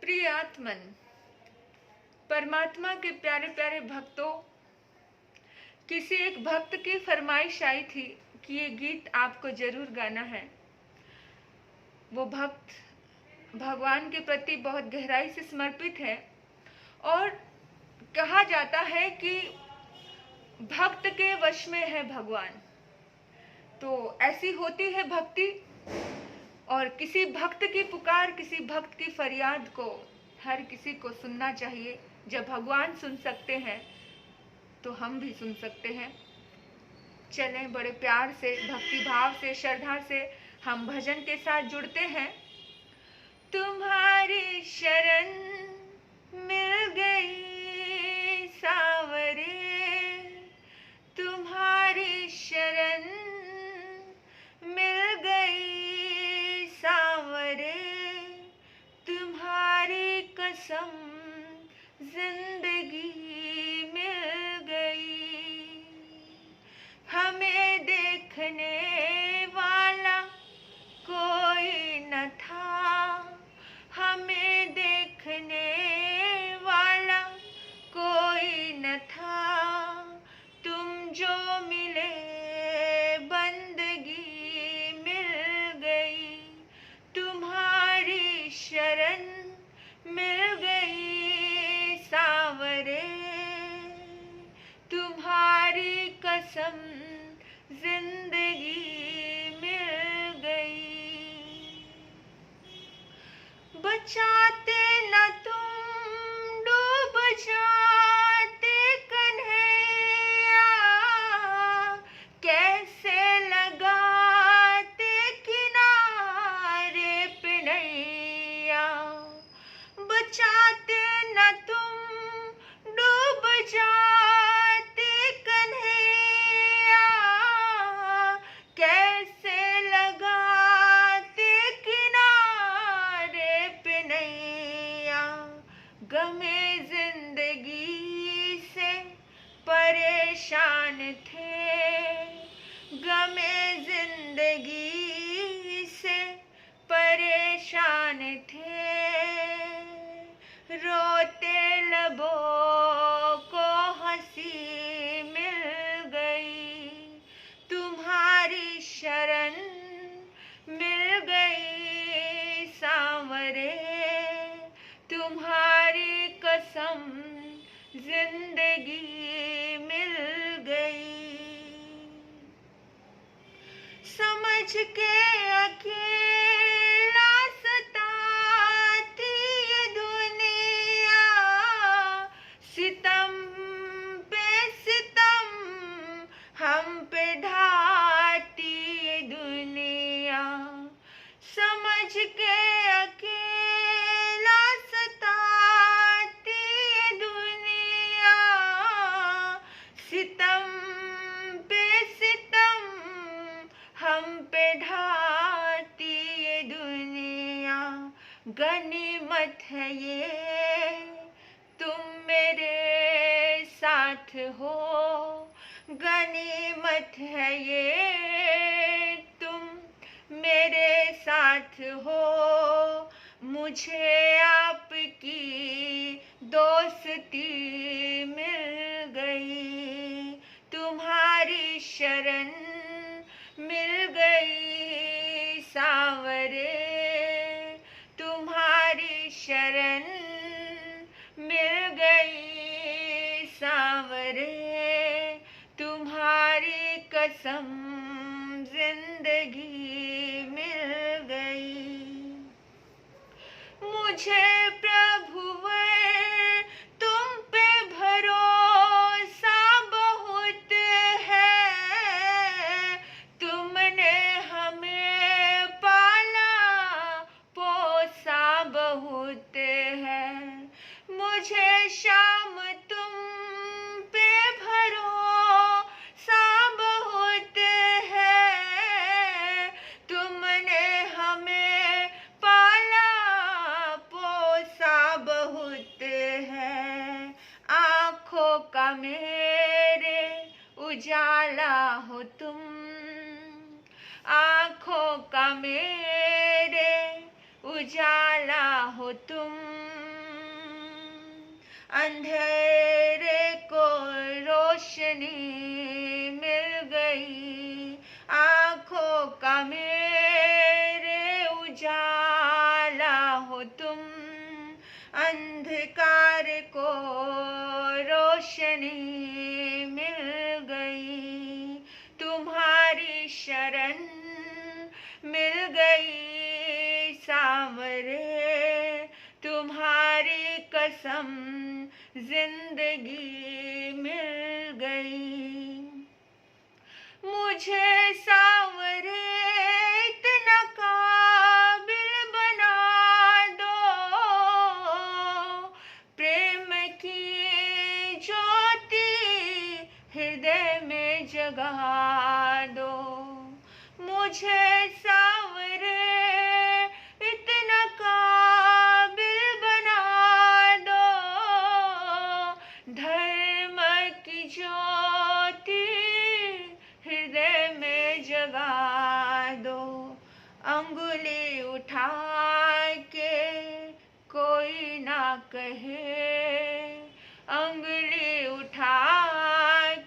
प्रिय आत्मन, परमात्मा के प्यारे प्यारे भक्तों, किसी एक भक्त की फरमाइश आई थी कि ये गीत आपको जरूर गाना है। वो भक्त भगवान के प्रति बहुत गहराई से समर्पित है और कहा जाता है कि भक्त के वश में है भगवान। तो ऐसी होती है भक्ति, और किसी भक्त की पुकार, किसी भक्त की फरियाद को हर किसी को सुनना चाहिए। जब भगवान सुन सकते हैं तो हम भी सुन सकते हैं। चलें, बड़े प्यार से, भक्ति भाव से, श्रद्धा से हम भजन के साथ जुड़ते हैं। तुम्हारी शरण मिल गई सावरे, तुम्हारी शरण मिल गई सावरे, तुम्हारी कसम जिंदगी मिल गई। हमें देखने वाला कोई न था, हमें देखने वाला कोई न था, तुम जो मिले बंदगी मिल गई। तुम्हारी शरण मिल गई सावरे, तुम्हारी कसम जिंदगी मिल गई। बचाते न तुम डूब जाते कन्हैया, कैसे लगाते किनारे पे नैया। बचाते न तुम डूब जाते कन्हैया, कैसे लगाते किनारे पे नैया। गमे जिंदगी से परेशान थे, गमे जिंदगी से परेशान थे, रोते लबों को हंसी मिल गई। तुम्हारी शरण मिल गई सांवरे, तुम्हारी कसम जिंदगी मिल गई। समझ के अकेला सताती ये दुनिया, सितम पे सितम हम पे ढाती ये दुनिया। समझ के अकेला सताती ये दुनिया, सितम पे सितम हम पे ढाती ये दुनिया। गनीमत है ये तुम मेरे साथ हो, गनीमत है ये तुम मेरे साथ हो। मुझे आपकी दोस्ती मिल गई, तुम्हारी शरण मिल गई सांवरे, तुम्हारी शरण मिल गई सांवरे, तुम्हारी कसम जिंदगी मिल गई। मुझे प्रभुवर तुम पे भरोसा बहुत है, तुमने हमें पाला पोसा बहुत है। मुझे शाम तुम पे भरोसा बहुत है, तुमने हमें पाला पोसा बहुत है। आँखों का मेरे उजाला हो तुम, आँखों का मेरे उजाला हो तुम, अंधेरे को रोशनी मिल गई, आँखों का मेरे उजाला हो तुम, अंधकार को रोशनी मिल गई, तुम्हारी शरण मिल गई सांवरे, तुम्हारी कसम जिंदगी मिल गई। मुझे सांवरे इतना काबिल बना दो, प्रेम की ज्योति हृदय में जगा दो। मुझे सांवरे इतना काबिल बना दो, धर्म की ज्योति हृदय में जगा दो। अंगुली उठा के कोई ना कहे, अंगुली उठा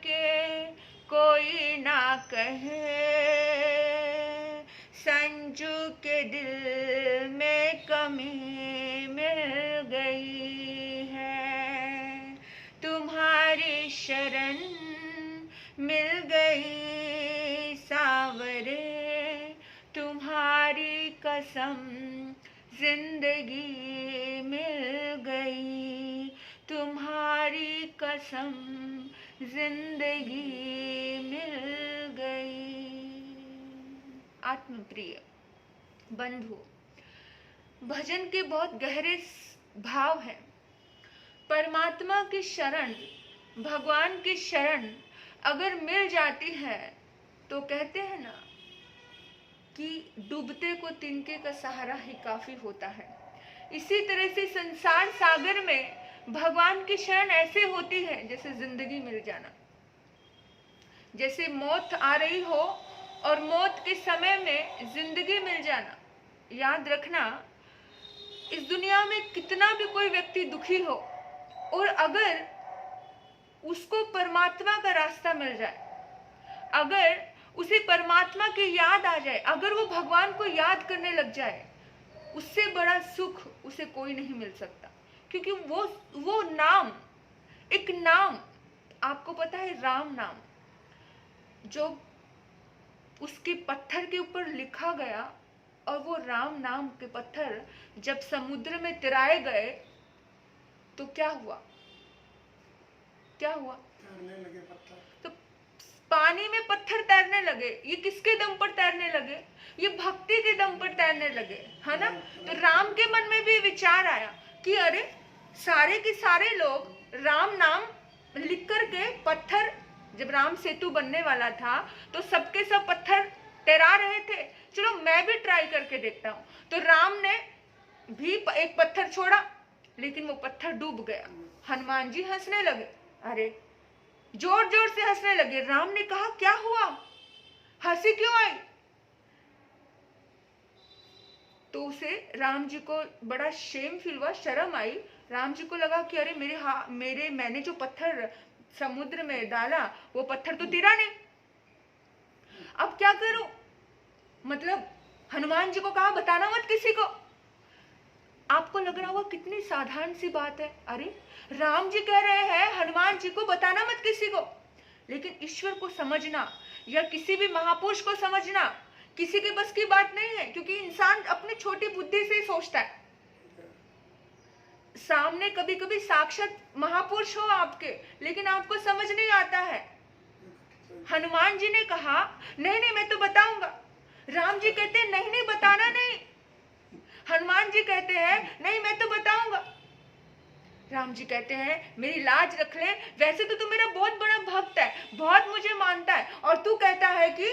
के कोई ना कहे, संजू के दिल में कमी मिल गई है, तुम्हारी शरण मिल गई सांवरे, तुम्हारी कसम जिंदगी मिल गई, तुम्हारी कसम जिंदगी मिल गई। आत्मप्रिय बंधु, भजन के बहुत गहरे भाव हैं। परमात्मा की शरण, भगवान की शरण अगर मिल जाती है तो कहते हैं ना कि डूबते को तिनके का सहारा ही काफी होता है। इसी तरह से संसार सागर में भगवान की शरण ऐसे होती है जैसे जिंदगी मिल जाना, जैसे मौत आ रही हो और मौत के समय में जिंदगी मिल जाना। याद रखना, इस दुनिया में कितना भी कोई व्यक्ति दुखी हो और अगर उसको परमात्मा का रास्ता मिल जाए, अगर उसे परमात्मा की याद आ जाए, अगर वो भगवान को याद करने लग जाए, उससे बड़ा सुख उसे कोई नहीं मिल सकता। क्योंकि वो नाम, एक नाम, आपको पता है राम नाम, जो उसके पत्थर के ऊपर लिखा गया, और वो राम नाम के पत्थर जब समुद्र में तिराए गए तो क्या हुआ? क्या हुआ? तैरने लगे पत्थर। तो पानी में पत्थर तैरने लगे। ये किसके दम पर तैरने लगे? ये भक्ति के दम पर तैरने लगे, है ना? तो राम के मन में भी विचार आया कि अरे सारे के सारे लोग राम नाम लिख करके पत्थर, जब राम सेतु बनने वाला था तो सबके सब पत्थर तैरा रहे थे, चलो मैं भी ट्राई करके देखता हूँ। तो राम ने भी एक पत्थर छोड़ा, लेकिन वो पत्थर डूब गया। हनुमान जी हंसने लगे, अरे जोर जोर से हंसने लगे। राम ने कहा क्या हुआ, हंसी क्यों आई? तो उसे राम जी को बड़ा शेम फील हुआ, शर्म आई। राम जी को लगा कि अरे मैंने जो पत्थर समुद्र में डाला वो पत्थर तो तिरा नहीं, अब क्या करूं? मतलब हनुमान जी को कहा बताना मत किसी को। आपको लग रहा होगा कितनी साधारण सी बात है, अरे राम जी कह रहे हैं हनुमान जी को बताना मत किसी को। लेकिन ईश्वर को समझना या किसी भी महापुरुष को समझना किसी के बस की बात नहीं है, क्योंकि इंसान अपनी छोटी बुद्धि से ही सोचता है। सामने कभी कभी साक्षात महापुरुष हो आपके, लेकिन आपको समझ नहीं आता है। हनुमान जी ने कहा नहीं नहीं मैं तो बताऊंगा। राम जी कहते हैं नहीं नहीं बताना नहीं। हनुमान जी कहते हैं नहीं मैं तो बताऊंगा। राम जी कहते हैं मेरी लाज रख ले, वैसे तो तू मेरा बहुत बड़ा भक्त है, बहुत मुझे मानता है, और तू कहता है कि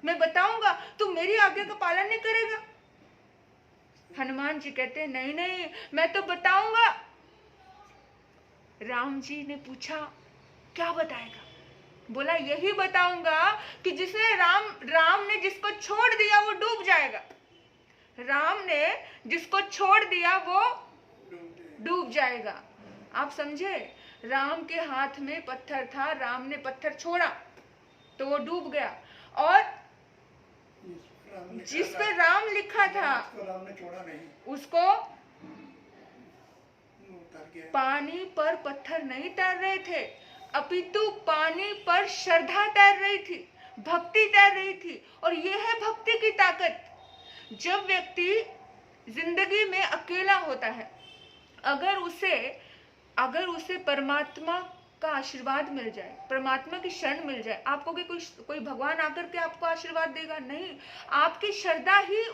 मैं बताऊंगा, तू मेरी आज्ञा का पालन नहीं करेगा। हनुमान जी कहते हैं नहीं नहीं मैं तो बताऊंगा। राम जी ने पूछा क्या बताएगा? बोला यही बताऊंगा कि जिसने राम ने जिसको छोड़ दिया वो डूब जाएगा। राम ने जिसको छोड़ दिया वो डूब जाएगा। आप समझे, राम के हाथ में पत्थर था, राम ने पत्थर छोड़ा तो वो डूब गया, और जिस पे राम लिखा था राम ने छोड़ा नहीं, उसको पानी पर पत्थर नहीं तैर रहे थे, अपितु पानी पर श्रद्धा तैर रही थी, भक्ति तैर रही थी। और ये है भक्ति की ताकत। जब व्यक्ति जिंदगी में अकेला होता है, अगर उसे परमात्मा का आशीर्वाद मिल जाए, परमात्मा की शरण मिल जाए, आपको कोई भगवान आकर के आपको आशीर्वाद देगा नहीं, आपकी श्रद्धा ही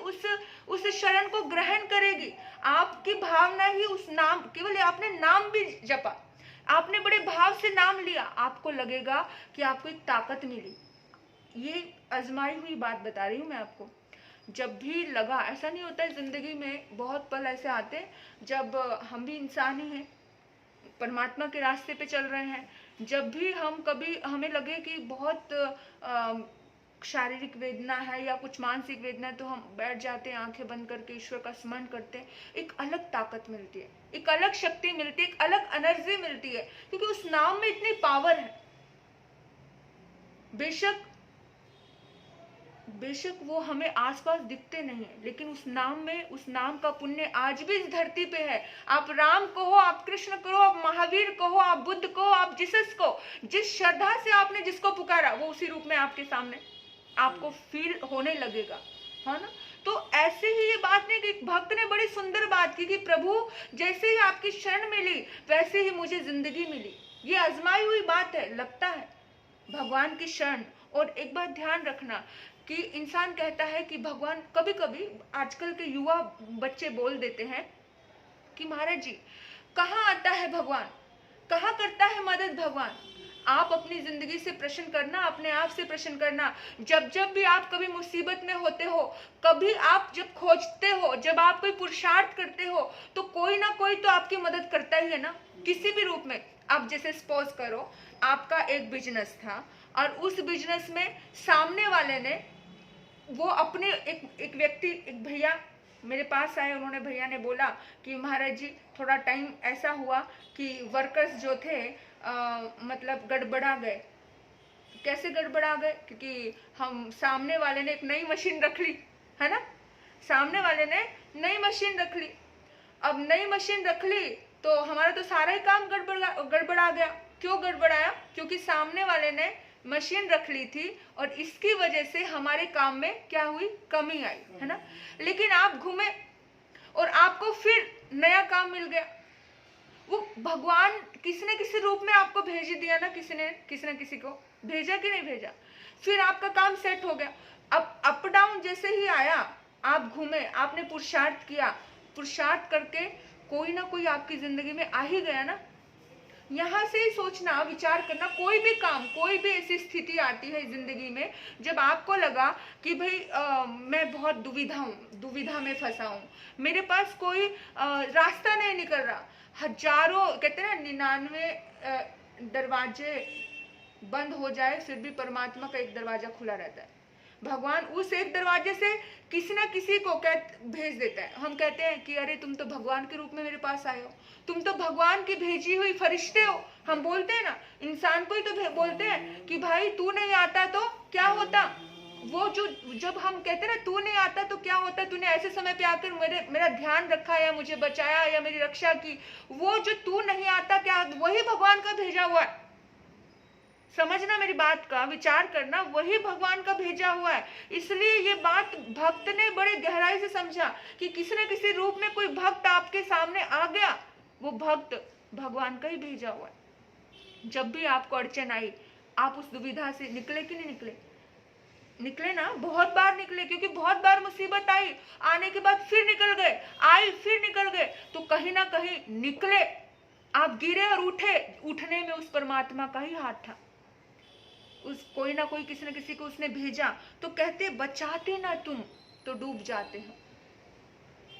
उस शरण को ग्रहण करेगी। आपकी भावना ही उस नाम, केवल आपने नाम भी जपा, आपने बड़े भाव से नाम लिया, आपको लगेगा कि आपको एक ताकत मिली। ये आजमाई हुई बात बता रही हूँ मैं आपको। जब भी लगा, ऐसा नहीं होता है, जिंदगी में बहुत पल ऐसे आते जब हम भी इंसान ही हैं, परमात्मा के रास्ते पे चल रहे हैं, जब भी हमें लगे कि बहुत शारीरिक वेदना है या कुछ मानसिक वेदना है, तो हम बैठ जाते हैं, आंखें बंद करके ईश्वर का स्मरण करते हैं। एक अलग ताकत मिलती है, एक अलग शक्ति मिलती है, एक अलग एनर्जी मिलती है, क्योंकि उस नाम में इतनी पावर है। बेशक वो हमें आसपास दिखते नहीं है, लेकिन उस नाम का पुण्य आज भी इस धरती पे है। आप राम कहो, आप कृष्ण कहो, आप महावीर कहो, आप बुद्ध कहो, आप जीसस को, जिस श्रद्धा से आपने जिसको पुकारा, वो उसी रूप में आपके सामने आपको फील होने लगेगा, है ना। तो ऐसे ही ये बात नहीं कि भक्त ने बड़ी सुंदर बात की कि प्रभु जैसे ही आपकी शरण मिली वैसे ही मुझे जिंदगी मिली। ये आजमाई हुई बात है, लगता है भगवान की शरण। और एक बात ध्यान रखना कि इंसान कहता है कि भगवान, कभी कभी आजकल के युवा बच्चे बोल देते हैं कि महाराज जी कहाँ आता है भगवान, कहाँ करता है मदद भगवान। आप अपनी जिंदगी से प्रश्न करना, अपने आप से प्रश्न करना। जब भी आप कभी मुसीबत में होते हो, कभी आप जब खोजते हो, जब आप कोई पुरुषार्थ करते हो, तो कोई ना कोई तो आपकी मदद करता ही है ना, किसी भी रूप में। आप जैसे सपोज करो आपका एक बिजनेस था और उस बिजनेस में सामने वाले ने, वो अपने एक व्यक्ति, एक भैया मेरे पास आए, उन्होंने, भैया ने बोला कि महाराज जी थोड़ा टाइम ऐसा हुआ कि वर्कर्स जो थे मतलब गड़बड़ा गए। कैसे गड़बड़ा गए? क्योंकि हम सामने वाले ने एक नई मशीन रख ली, है ना, सामने वाले ने नई मशीन रख ली। अब नई मशीन रख ली तो हमारा तो सारा ही काम गड़बड़ा गया। क्यों गड़बड़ाया? क्योंकि सामने वाले ने मशीन रख ली थी और इसकी वजह से हमारे काम में क्या हुई? कमी आई, है ना। लेकिन आप घूमे और आपको फिर नया काम मिल गया। वो भगवान किसी न किसी रूप में आपको भेज दिया ना, किसी न किसी को भेजा कि नहीं भेजा, फिर आपका काम सेट हो गया। अब अप डाउन जैसे ही आया, आप घूमे, आपने पुरुषार्थ किया, पुरुषार्थ करके कोई ना कोई आपकी जिंदगी में आ ही गया ना। यहाँ से ही सोचना, विचार करना, कोई भी काम, कोई भी ऐसी स्थिति आती है जिंदगी में जब आपको लगा कि भाई मैं बहुत दुविधा में फंसा हूँ, मेरे पास कोई रास्ता नहीं निकल रहा, हजारों, कहते हैं ना 99 दरवाजे बंद हो जाए फिर भी परमात्मा का एक दरवाजा खुला रहता है। भगवान उस एक दरवाजे से किसी ना किसी को भेज देता है। हम कहते हैं कि अरे तुम तो भगवान के रूप में मेरे पास आए हो, तुम तो भगवान की भेजी हुई फरिश्ते हो। हम बोलते हैं ना, इंसान को ही तो बोलते हैं कि भाई तू नहीं आता तो क्या होता। वो जब हम कहते हैं ना तू नहीं आता तो क्या होता, तूने ऐसे समय पे आकर मेरा ध्यान रखा या मुझे बचाया या मेरी रक्षा की, वो जो तू नहीं आता क्या, वही भगवान का भेजा हुआ है। समझना मेरी बात का, विचार करना, वही भगवान का भेजा हुआ है। इसलिए ये बात भक्त ने बड़े गहराई से समझा कि किसी न किसी रूप में कोई भक्त आपके सामने आ गया, वो भक्त भगवान का ही भेजा हुआ है। जब भी आपको अड़चन आई, आप उस दुविधा से निकले कि नहीं निकले? निकले ना, बहुत बार निकले, क्योंकि बहुत बार मुसीबत आई, आने के बाद फिर निकल गए, आई फिर निकल गए, तो कहीं ना कहीं निकले, आप गिरे और उठे, उठने में उस परमात्मा का ही हाथ था। उस कोई ना कोई, किसी न किसी को उसने भेजा। तो कहते बचाते ना तुम तो डूब जाते हो।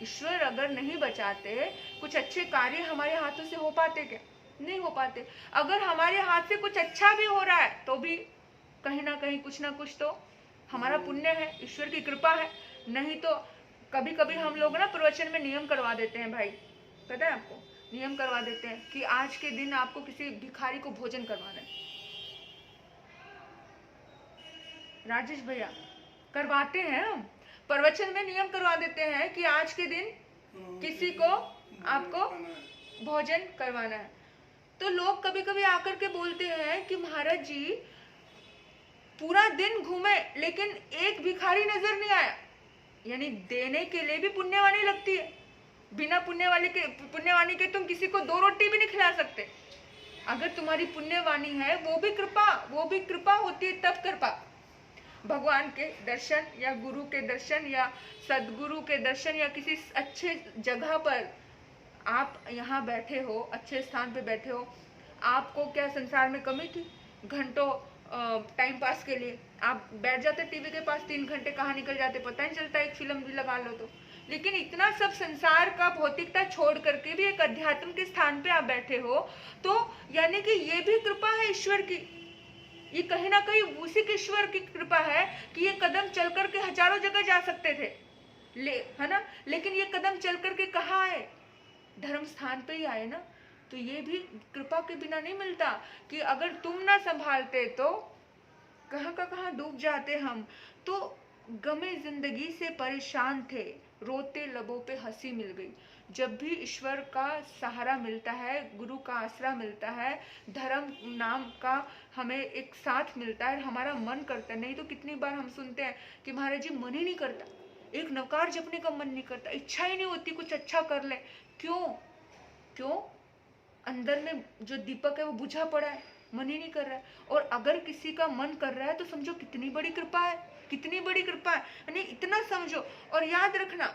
ईश्वर अगर नहीं बचाते, कुछ अच्छे कार्य हमारे हाथों से हो पाते क्या? नहीं हो पाते। अगर हमारे हाथ से कुछ अच्छा भी हो रहा है तो भी कहीं ना कहीं कुछ ना कुछ तो हमारा पुण्य है, ईश्वर की कृपा है। नहीं तो कभी कभी हम लोग ना प्रवचन में नियम करवा देते हैं भाई, पता है आपको, नियम करवा देते हैं कि आज के दिन आपको किसी भिखारी को भोजन करवाना है। राजेश भैया, करवाते हैं हम, प्रवचन में नियम करवा देते हैं कि आज के दिन किसी को आपको भोजन करवाना है। तो लोग कभी कभी आकर के बोलते हैं कि महाराज जी पूरा दिन घूमे लेकिन एक भिखारी नजर नहीं आया। यानी देने के लिए भी पुण्यवानी लगती है, बिना पुण्यवानी के तुम किसी को 2 रोटी भी नहीं खिला सकते। अगर तुम्हारी पुण्यवानी है वो भी कृपा होती है, तब कृपा। भगवान के दर्शन या गुरु के दर्शन या सदगुरु के दर्शन या किसी अच्छे जगह पर आप यहाँ बैठे हो, अच्छे स्थान पे बैठे हो, आपको क्या संसार में कमी थी? घंटों टाइम पास के लिए आप बैठ जाते टीवी के पास, 3 घंटे कहाँ निकल जाते पता नहीं चलता, एक फिल्म भी लगा लो तो। लेकिन इतना सब संसार का भौतिकता छोड़ करके भी एक अध्यात्म के स्थान पे आप बैठे हो, तो यानी कि ये भी कृपा है ईश्वर की। ये कहीं ना कहीं उसी के ईश्वर की कृपा है कि ये कदम चल करके हजारों जगह जा सकते थे, है ना, लेकिन ये कदम चल करके कहाँ आए? धर्म स्थान पे ही आए ना। तो ये भी कृपा के बिना नहीं मिलता कि अगर तुम ना संभालते तो कहाँ का कहाँ डूब जाते हम। तो गमे जिंदगी से परेशान थे, रोते लबों पे हंसी मिल गई। जब भी ईश्वर का सहारा मिलता है, गुरु का आसरा मिलता है, धर्म नाम का हमें एक साथ मिलता है, हमारा मन करता है। नहीं तो कितनी बार हम सुनते हैं कि महाराज जी मन ही नहीं करता, एक नकार जपने का मन नहीं करता, इच्छा ही नहीं होती कुछ अच्छा कर ले। क्यों? अंदर में जो दीपक है वो बुझा पड़ा है, मन ही नहीं कर रहा है। और अगर किसी का मन कर रहा है तो समझो कितनी बड़ी कृपा है, कितनी बड़ी कृपा है। यानी इतना समझो। और याद रखना,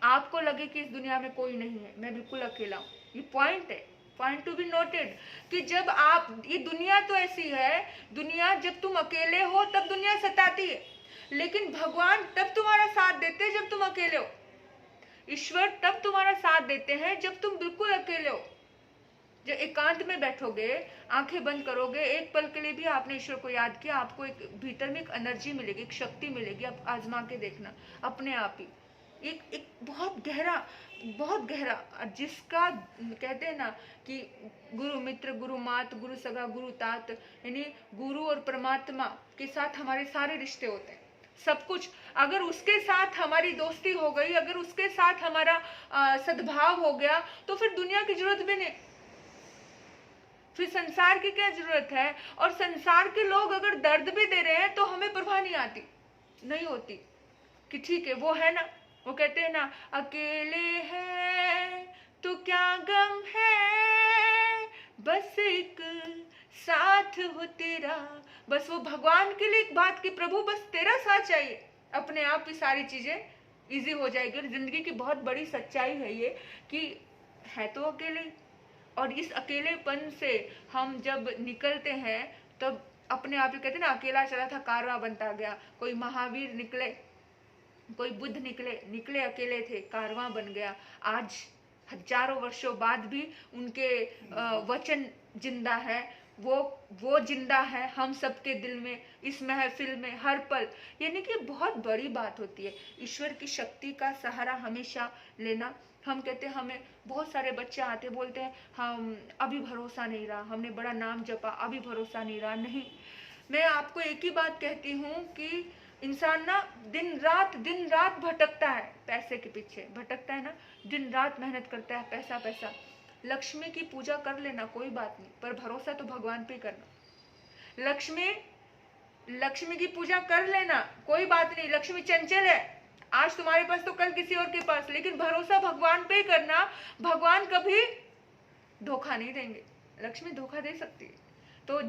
आपको लगे कि इस दुनिया में कोई नहीं है, मैं बिल्कुल अकेला हूँ, ये पॉइंट है, पॉइंट टू बी नोटेड कि जब आप, ये दुनिया तो ऐसी है, दुनिया जब तुम अकेले हो तब दुनिया सताती है, लेकिन भगवान तब तुम्हारा साथ देते हैं जब तुम अकेले हो। ईश्वर तब तुम्हारा साथ देते हैं जब तुम बिल्कुल अकेले हो। जब एकांत में बैठोगे, आंखें बंद करोगे, एक पल के लिए भी आपने ईश्वर को याद किया, आपको एक भीतर में एक एनर्जी मिलेगी, एक शक्ति मिलेगी। आप आजमा के देखना अपने आप ही। एक बहुत गहरा जिसका कहते हैं ना कि गुरु मित्र, गुरु मात, गुरु सगा, गुरु तात, यानी गुरु और परमात्मा के साथ हमारे सारे रिश्ते होते हैं, सब कुछ। अगर उसके साथ हमारी दोस्ती हो गई, अगर उसके साथ हमारा सद्भाव हो गया, तो फिर दुनिया की जरूरत भी नहीं, फिर संसार की क्या जरूरत है। और संसार के लोग अगर दर्द भी दे रहे हैं तो हमें परवाह नहीं होती कि ठीक है वो है ना, वो कहते हैं ना, अकेले है तो क्या गम है, बस एक साथ हो तेरा। बस वो भगवान के लिए एक बात की, प्रभु बस तेरा साथ चाहिए, अपने आप ही सारी चीजें इजी हो जाएगी। और जिंदगी की बहुत बड़ी सच्चाई है ये कि है तो अकेले, और इस अकेलेपन से हम जब निकलते हैं तब अपने आप ही कहते हैं ना, अकेला चला था कारवां बनता गया। कोई महावीर निकले, कोई बुद्ध निकले अकेले थे, कारवां बन गया। आज हजारों वर्षों बाद भी उनके वचन जिंदा है, वो जिंदा है हम सबके दिल में, इस महफिल में हर पल। यानी कि बहुत बड़ी बात होती है ईश्वर की शक्ति का सहारा हमेशा लेना। हम कहते हैं, हमें बहुत सारे बच्चे आते बोलते हैं हम अभी भरोसा नहीं रहा, हमने बड़ा नाम जपा अभी भरोसा नहीं रहा। नहीं, मैं आपको एक ही बात कहती हूँ कि इंसान ना दिन रात भटकता है, पैसे के पीछे भटकता है ना, दिन रात मेहनत करता है, पैसा। लक्ष्मी की पूजा कर लेना कोई बात नहीं, पर भरोसा तो भगवान पे करना। लक्ष्मी की पूजा कर लेना कोई बात नहीं, लक्ष्मी चंचल है, आज तुम्हारे पास तो कल किसी और के पास, लेकिन भरोसा भगवान पे ही करना। भगवान कभी धोखा नहीं देंगे, लक्ष्मी धोखा दे सकती है। तो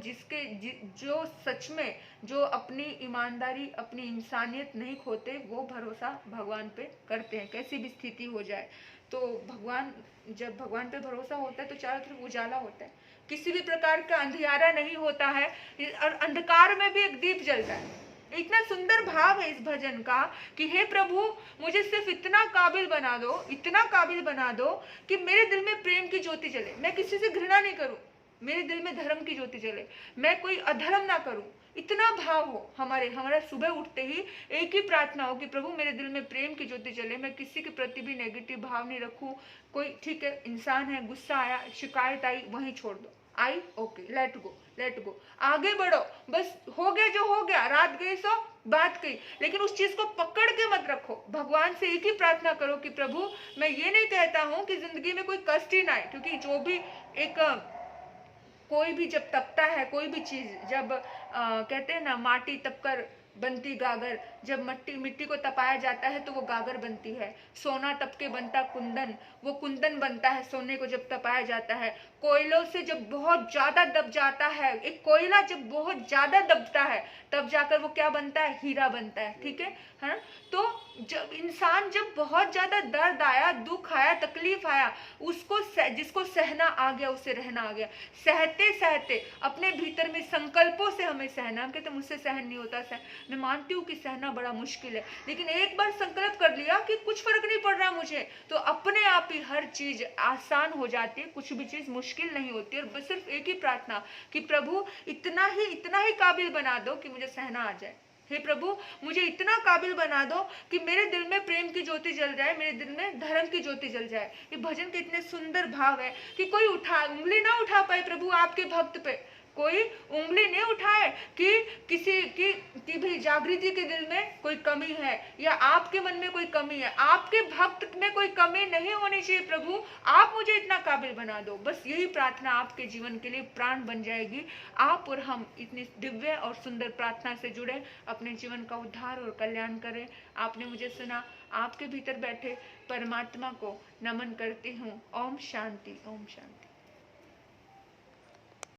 जो सच में जो अपनी ईमानदारी, अपनी इंसानियत नहीं खोते, वो भरोसा भगवान पे करते हैं, कैसी भी स्थिति हो जाए। तो जब भगवान पे भरोसा होता है तो चारों तरफ उजाला होता है, किसी भी प्रकार का अंधियारा नहीं होता है, और अंधकार में भी एक दीप जलता है। इतना सुंदर भाव है इस भजन का कि हे प्रभु, मुझे सिर्फ इतना काबिल बना दो कि मेरे दिल में प्रेम की ज्योति जले, मैं किसी से घृणा नहीं करूं, मेरे दिल में धर्म की ज्योति जले, मैं कोई अधर्म ना करूं। इतना भाव हो, हमारा सुबह उठते ही एक ही प्रार्थना हो कि प्रभु मेरे दिल में प्रेम की ज्योति जले, मैं किसी के प्रति भी नेगेटिव भाव नहीं रखूं। कोई ठीक है इंसान है, गुस्सा आया, शिकायत आई, वहीं छोड़ दो, आई ओके, लेट गो, आगे बढ़ो, बस हो गया जो हो गया, रात गई सो बात गई, लेकिन उस चीज को पकड़ के मत रखो। भगवान से एक ही प्रार्थना करो कि प्रभु मैं ये नहीं कहता हूं कि जिंदगी में कोई कष्ट ही ना आए, क्योंकि जो भी एक कोई भी जब तपता है, कोई भी चीज जब कहते हैं ना माटी तपकर बनती गागर, जब मिट्टी को तपाया जाता है तो वो गागर बनती है। सोना तप के बनता कुंदन, वो कुंदन बनता है सोने को जब तपाया जाता है। कोयलों से जब बहुत ज्यादा दब जाता है, एक कोयला जब बहुत ज्यादा दबता है तब जाकर वो क्या बनता है, हीरा बनता है। ठीक है ना? तो जब इंसान जब बहुत ज्यादा दर्द आया, दुख आया, तकलीफ आया, उसको जिसको सहना आ गया उसे रहना आ गया। सहते सहते अपने भीतर में संकल्पों से हमें सहना, हम कहते मुझसे सहन नहीं होता, मैं मानती हूँ कि सहना बड़ा मुश्किल है, लेकिन एक बार संकल्प कर लिया कि कुछ फर्क नहीं पड़ रहा मुझे, तो अपने आप ही हर चीज आसान हो जाती है, कुछ भी चीज मुश्किल नहीं होती। और सिर्फ एक ही प्रार्थना कि प्रभु इतना ही काबिल बना दो कि मुझे सहना आ जाए। हे प्रभु मुझे इतना काबिल बना दो कि मेरे दिल में प्रेम की ज्योति जल जाए, मेरे दिल में धर्म की ज्योति जल जाए। ये भजन के इतने सुंदर भाव है कि कोई उंगली ना उठा पाए प्रभु आपके भक्त पे, कोई उंगली नहीं उठाए कि किसी की भी जागृति के दिल में कोई कमी है या आपके मन में कोई कमी है, आपके भक्त में कोई कमी नहीं होनी चाहिए। प्रभु आप मुझे इतना काबिल बना दो, बस यही प्रार्थना आपके जीवन के लिए प्राण बन जाएगी। आप और हम इतनी दिव्य और सुंदर प्रार्थना से जुड़े, अपने जीवन का उद्धार और कल्याण करें। आपने मुझे सुना, आपके भीतर बैठे परमात्मा को नमन करती हूँ। ओम शांति, ओम शांति।